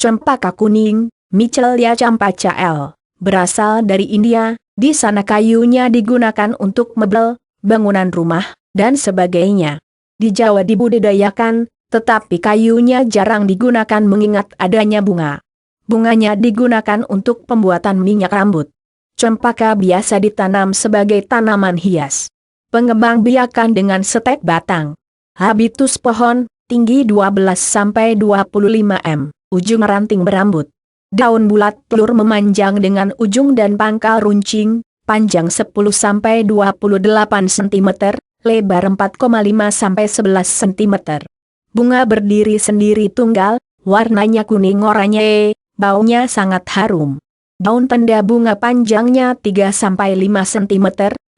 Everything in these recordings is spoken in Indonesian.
Cempaka kuning, Michelia Champaca L. Berasal dari India, di sana kayunya digunakan untuk mebel, bangunan rumah, dan sebagainya. Di Jawa dibudidayakan, tetapi kayunya jarang digunakan mengingat adanya bunga. Bunganya digunakan untuk pembuatan minyak rambut. Cempaka biasa ditanam sebagai tanaman hias. Pengembang biakan dengan stek batang. Habitus pohon, tinggi 12-25 m, ujung ranting berambut. Daun bulat telur memanjang dengan ujung dan pangkal runcing, panjang 10-28 cm, lebar 4,5-11 cm. Bunga berdiri sendiri tunggal, warnanya kuning oranye, baunya sangat harum. Daun tanda bunga panjangnya 3-5 cm,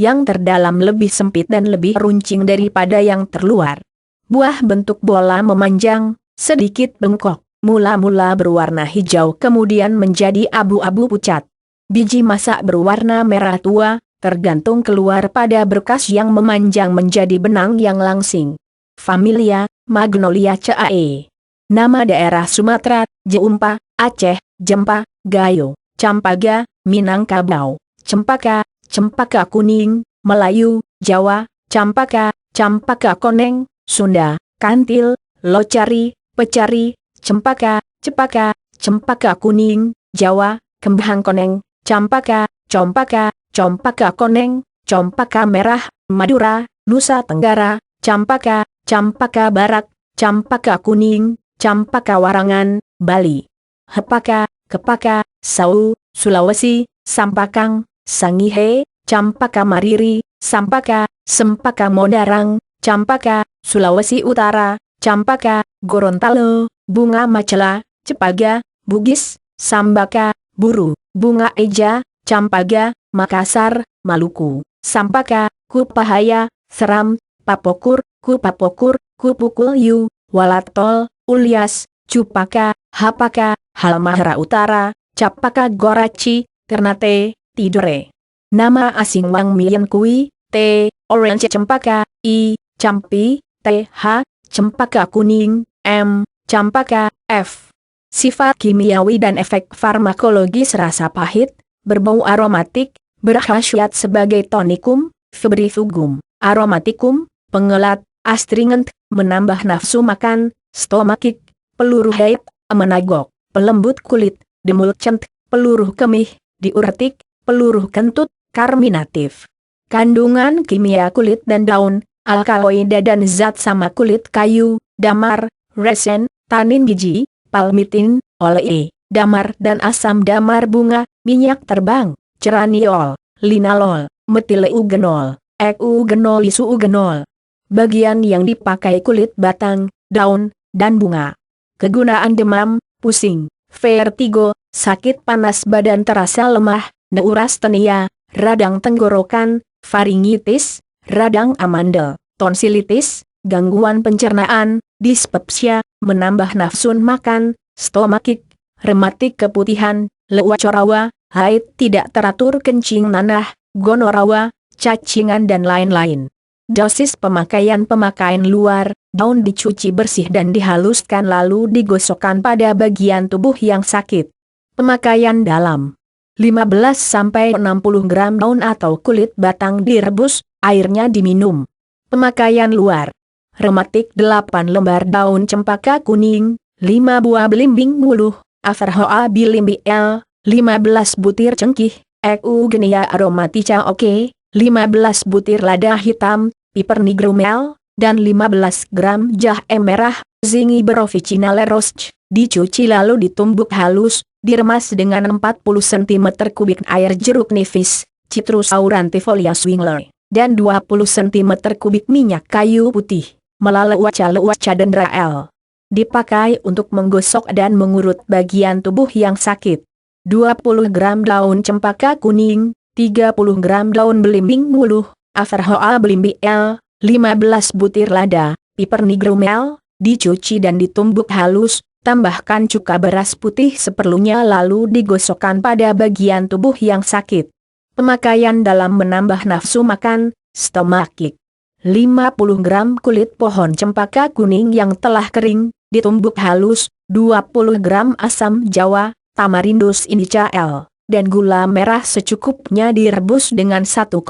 yang terdalam lebih sempit dan lebih runcing daripada yang terluar. Buah bentuk bola memanjang, sedikit bengkok, mula-mula berwarna hijau kemudian menjadi abu-abu pucat. Biji masak berwarna merah tua, tergantung keluar pada berkas yang memanjang menjadi benang yang langsing. Familia, Magnolia cae. Nama daerah Sumatera, Jeumpa, Aceh, Jempa, Gayo, Campaga, Minangkabau, Cempaka, Cempaka kuning, Melayu, Jawa, Campaka, Campaka koneng, Sunda, Kantil, Locari, Pecari, Cempaka, Cepaka, Cempaka kuning, Jawa, Kembang koneng, Campaka, Compaka, Compaka koneng, Compaka merah, Madura, Nusa Tenggara, Campaka, Campaka barak, Campaka kuning, Campaka warangan, Bali. Hepaka, Kepaka, Sau, Sulawesi, Sampakang, Sangihe, Campaka mariri, Sampaka, Sempaka Modarang, Campaka, Sulawesi Utara, Campaka, Gorontalo, bunga macela, Cepaga, Bugis, Sambaka, Buru, bunga eja, Campaga, Makassar, Maluku, Sampaka, Kupahaya, Seram, Papokur, Kupapokur, Kupukul Walatol, Ulyas, Cupaka, Hapaka, Halmahera Utara, Capaka Goraci, Ternate, Tidore. Nama asing Wang Mian Kui, T, Orange Cempaka, I, Campi, TH, Cempaka kuning, M, Campaka, F. Sifat kimiawi dan efek farmakologis rasa pahit, berbau aromatik, berkhasiat sebagai tonikum, febrifugum, aromatikum, pengelat, astringent, menambah nafsu makan, stomakik, peluru haid, menagok, pelembut kulit, demulcent, peluru kemih, diuretik, peluru kentut, karminatif. Kandungan kimia kulit dan daun, alkaloida dan zat sama kulit kayu, damar, resen, tanin biji, palmitin, olei, damar dan asam damar bunga, minyak terbang, ceraniol, linalol, metileugenol, eugenol isugenol. Bagian yang dipakai kulit batang, daun, dan bunga. Kegunaan demam, pusing, vertigo, sakit panas badan terasa lemah, neurastenia, radang tenggorokan, faringitis, radang amandel, tonsilitis, gangguan pencernaan, dispepsia, menambah nafsu makan, stomakik, rematik keputihan, leucorawa, haid tidak teratur kencing nanah, gonorawa, cacingan dan lain-lain. Dosis pemakaian luar, daun dicuci bersih dan dihaluskan lalu digosokkan pada bagian tubuh yang sakit. Pemakaian dalam 15-60 gram daun atau kulit batang direbus, airnya diminum. Pemakaian luar. Rematik 8 lembar daun cempaka kuning, 5 buah belimbing muluh, Averhoa bilimbi L, 15 butir cengkih, Eugenia aromatica oke, 15 butir lada hitam, Piper nigrum L, dan 15 gram jahe merah, Zingiber roast, dicuci lalu ditumbuk halus, diremas dengan 40 cm kubik air jeruk nipis, Citrus aurantifolia swingler, dan 20 cm kubik minyak kayu putih, Melaleuca dendra L. Dipakai untuk menggosok dan mengurut bagian tubuh yang sakit. 20 gram daun cempaka kuning, 30 gram daun belimbing muluh, Averhoa belimbi L, 15 butir lada, Piper nigrum L, dicuci dan ditumbuk halus, tambahkan cuka beras putih seperlunya lalu digosokkan pada bagian tubuh yang sakit. Pemakaian dalam menambah nafsu makan, stomakik. 50 gram kulit pohon cempaka kuning yang telah kering, ditumbuk halus, 20 gram asam jawa, tamarindus indica L, dan gula merah secukupnya direbus dengan 1,5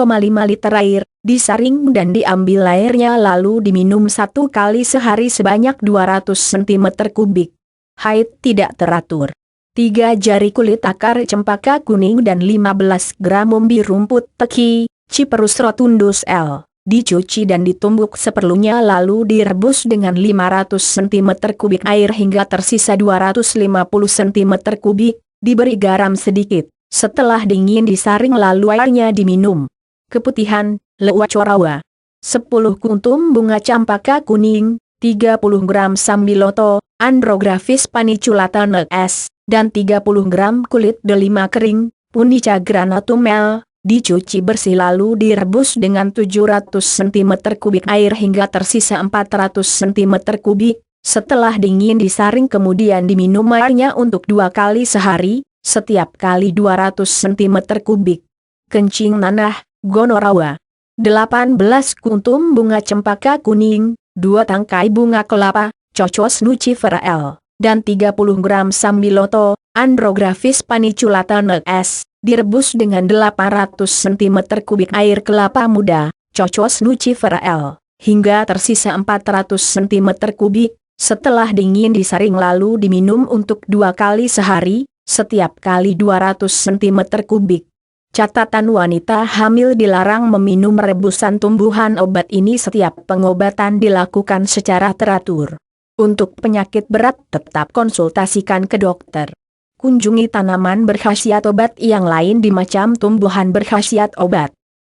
liter air, disaring dan diambil airnya lalu diminum 1 kali sehari sebanyak 200 cm kubik. Haid tidak teratur. 3 jari kulit akar cempaka kuning dan 15 gram umbi rumput teki, Cyperus rotundus L, dicuci dan ditumbuk seperlunya lalu direbus dengan 500 cm kubik air hingga tersisa 250 cm kubik, diberi garam sedikit. Setelah dingin disaring lalu airnya diminum. Keputihan, lewacorawa. 10 kuntum bunga cempaka kuning, 30 gram sambiloto, Andrographis paniculata S, dan 30 gram kulit delima kering, Punica granatum L, dicuci bersih lalu direbus dengan 700 cm kubik air hingga tersisa 400 cm kubik. Setelah dingin disaring kemudian diminum airnya untuk 2 kali sehari, setiap kali 200 cm kubik. Kencing nanah, gonorawa. 18 kuntum bunga cempaka kuning, 2 tangkai bunga kelapa, Cocos nucifera L, dan 30 gram sambiloto, Andrographis paniculata S, direbus dengan 800 cm kubik air kelapa muda, Cocos nucifera L, hingga tersisa 400 cm kubik. Setelah dingin disaring lalu diminum untuk 2 kali sehari, setiap kali 200 cm kubik. Catatan wanita hamil dilarang meminum rebusan tumbuhan obat ini setiap pengobatan dilakukan secara teratur. Untuk penyakit berat tetap konsultasikan ke dokter. Kunjungi tanaman berkhasiat obat yang lain di macam tumbuhan berkhasiat obat.